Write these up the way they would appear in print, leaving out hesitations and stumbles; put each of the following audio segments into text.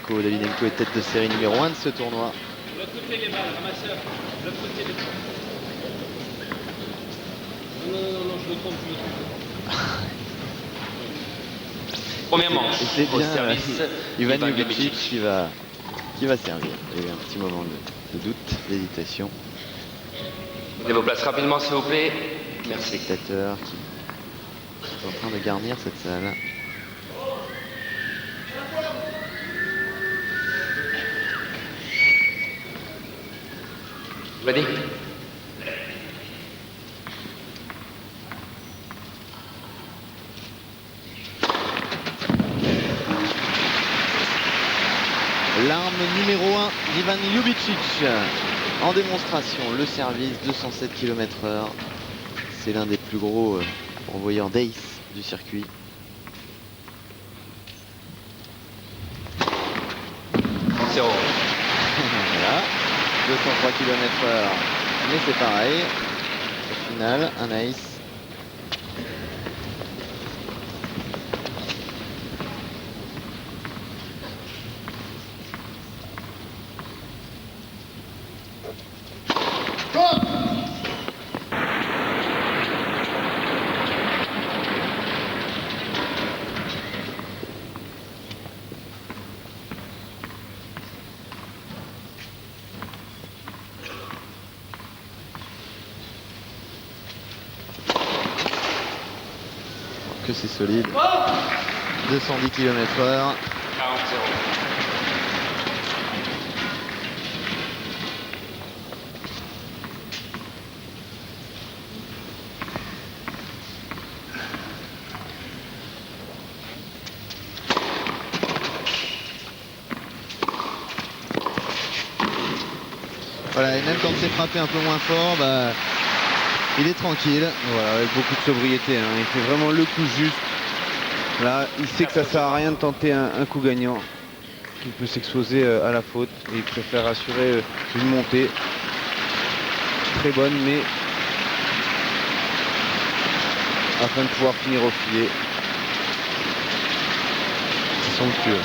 Davidenko. Davidenko est tête de série numéro 1 de ce tournoi. De l'autre côté les balles, ramasseur. De l'autre côté les balles. Non, je me trompe, Première manche. C'est Au bien service, Ivan Ljubicic qui va servir. Il y a eu un petit moment de doute, d'hésitation. Prenez vos places rapidement s'il vous plaît. Merci. Spectateurs qui sont en train de garnir cette salle. Ready? L'arme numéro 1 d'Ivan Ljubicic en démonstration, le service 207 km/h. C'est l'un des plus gros pourvoyeurs d'ace du circuit. Zéro. Voilà, 203 km/h, mais c'est pareil. Au final, un ace. Que c'est solide. 210 km/h. 40-0. Voilà, et même quand c'est frappé un peu moins fort, bah, il est tranquille. Voilà, avec beaucoup de sobriété, hein. Il fait vraiment le coup juste. Là, il sait que ça sert à rien de tenter un coup gagnant, qu'il peut s'exposer à la faute, et il préfère assurer une montée très bonne, mais afin de pouvoir finir au filet. C'est somptueux.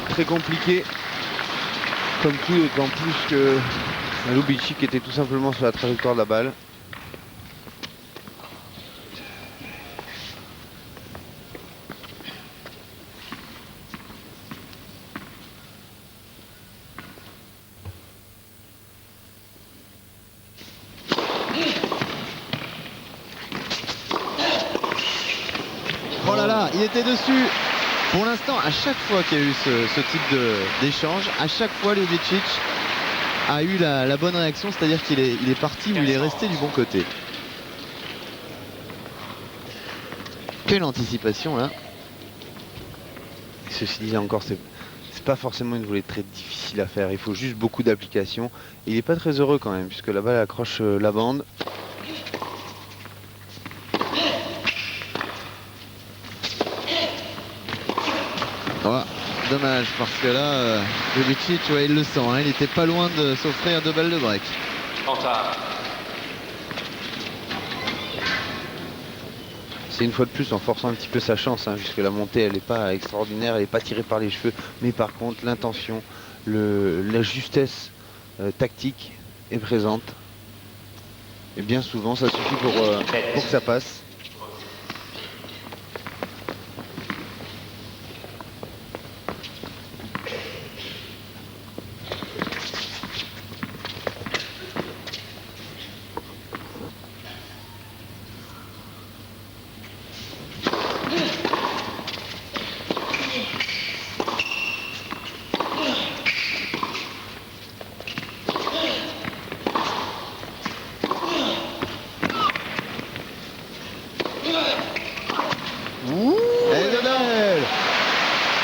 Très compliqué comme coup, d'autant plus que Ljubicic était tout simplement sur la trajectoire de la balle. Oh là là, il était dessus. Pour l'instant, à chaque fois qu'il y a eu ce type d'échange, à chaque fois Ljubicic a eu la bonne réaction, c'est-à-dire qu'il est parti ou il est resté du bon côté. Quelle anticipation là. Ceci dit encore, c'est pas forcément une volée très difficile à faire, il faut juste beaucoup d'application. Il n'est pas très heureux quand même, puisque la balle accroche la bande. Oh, dommage, parce que là, Ljubicic, ouais, il le sent, hein, il était pas loin de s'offrir 2 balles de break. C'est une fois de plus en forçant un petit peu sa chance, hein, puisque la montée elle n'est pas extraordinaire, elle n'est pas tirée par les cheveux, mais par contre l'intention, la justesse tactique est présente. Et bien souvent ça suffit pour que ça passe.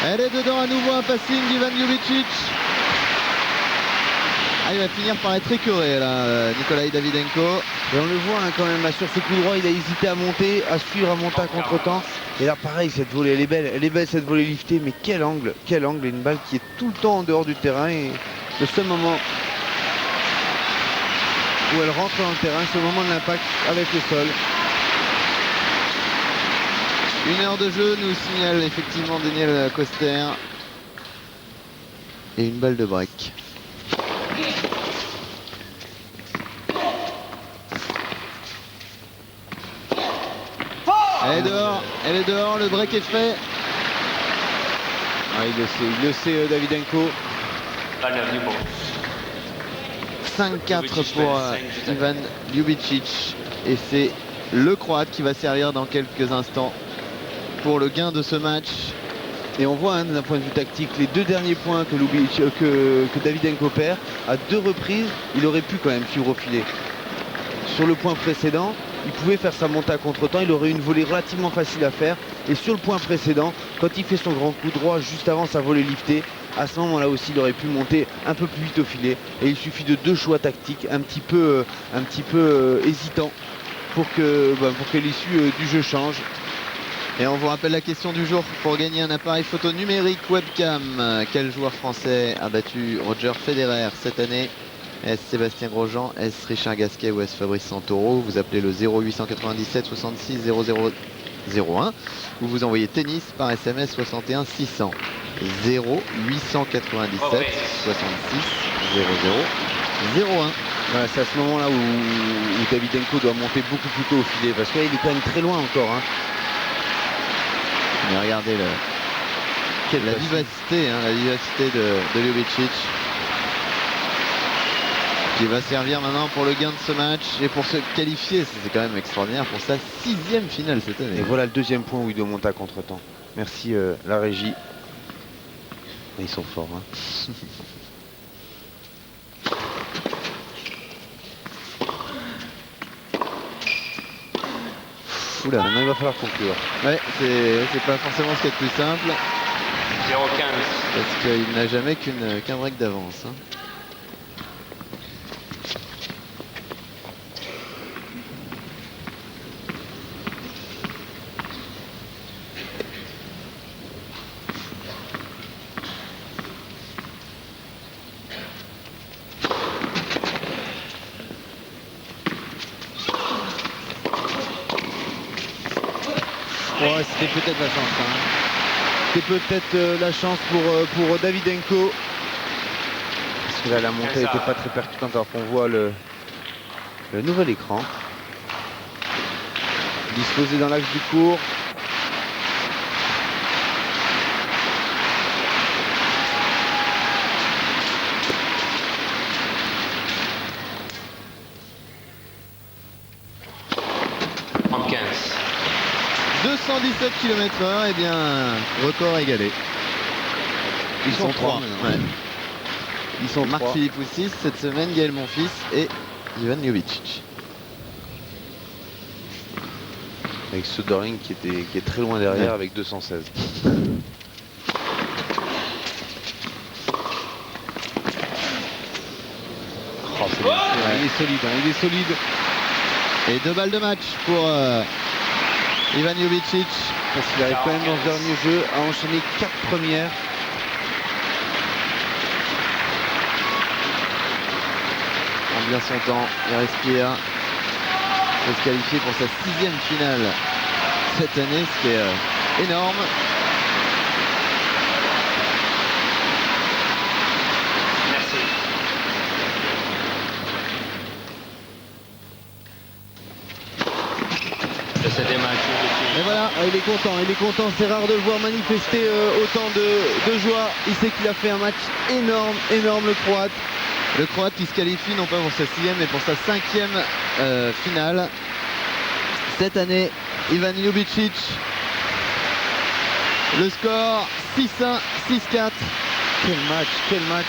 Elle est dedans à nouveau, un passing d'Ivan Ljubicic. Ah, il va finir par être écœuré là, Nikolai Davydenko. Et on le voit hein, quand même, sur ce coup droit, il a hésité à monter, à suivre, à monter à contre-temps. Et là pareil, cette volée, elle est belle cette volée liftée, mais quel angle, et une balle qui est tout le temps en dehors du terrain. Et le seul moment où elle rentre dans le terrain, c'est au moment de l'impact avec le sol. 1 heure de jeu nous signale effectivement Daniel Coster. Et une balle de break. Elle est dehors, le break est fait. Ah, il le sait Davydenko. Balle de Newport. 5-4 pour Ivan Ljubicic. Et c'est le Croate qui va servir dans quelques instants pour le gain de ce match. Et on voit d'un point de vue tactique, les 2 derniers points que Davydenko perd, à 2 reprises, il aurait pu quand même suivre au filet. Sur le point précédent, il pouvait faire sa montée à contre-temps, il aurait eu une volée relativement facile à faire. Et sur le point précédent, quand il fait son grand coup droit juste avant sa volée liftée, à ce moment-là aussi, il aurait pu monter un peu plus vite au filet. Et il suffit de 2 choix tactiques un petit peu hésitants pour que l'issue du jeu change. Et on vous rappelle la question du jour pour gagner un appareil photo numérique webcam. Quel joueur français a battu Roger Federer cette année? Est-ce Sébastien Grosjean, est-ce Richard Gasquet ou est-ce Fabrice Santoro? Vous appelez le 0897 66 00 01 ou vous envoyez tennis par SMS 61 600. 0897 66 00 01. Voilà, c'est à ce moment-là où Davydenko doit monter beaucoup plus tôt au filet parce qu'il est quand même très loin encore. Hein. Mais regardez la vivacité de Ljubicic. Qui va servir maintenant pour le gain de ce match et pour se qualifier, c'est quand même extraordinaire, pour sa 6e finale cette année. Et voilà le 2e point où il doit monter à contre-temps. Merci la régie. Ils sont forts. Hein. Oula, maintenant il va falloir conclure. Ouais, c'est pas forcément ce qui est le plus simple. 0-15. Parce qu'il n'a jamais qu'un break d'avance. Hein. Ouais, c'était peut-être la chance. Hein. C'était peut-être la chance pour Davydenko. Parce que là, la montée n'était pas très percutante alors qu'on voit le nouvel écran. Disposé dans l'axe du court. En 15. 217 km/h, et bien record égalé. Ils sont 3. Ouais. Ils sont Marc-Philippe Oussis cette semaine, Gaël Monfils et Ivan Ljubicic. Avec Söderling qui est très loin derrière avec 216. Oh, il est solide, hein, il est solide. Et 2 balles de match pour Ivan Ljubicic. Parce qu'il arrive quand même dans ce dernier jeu à enchaîner 4 premières. Prend bien son temps, il respire. Il va se qualifier pour sa 6e finale cette année, ce qui est énorme. Merci. Le 7e match. Et voilà, il est content, c'est rare de le voir manifester autant de joie. Il sait qu'il a fait un match énorme le Croate. Le Croate qui se qualifie non pas pour sa 6e mais pour sa 5e finale. Cette année, Ivan Ljubicic. Le score 6-1, 6-4. Quel match.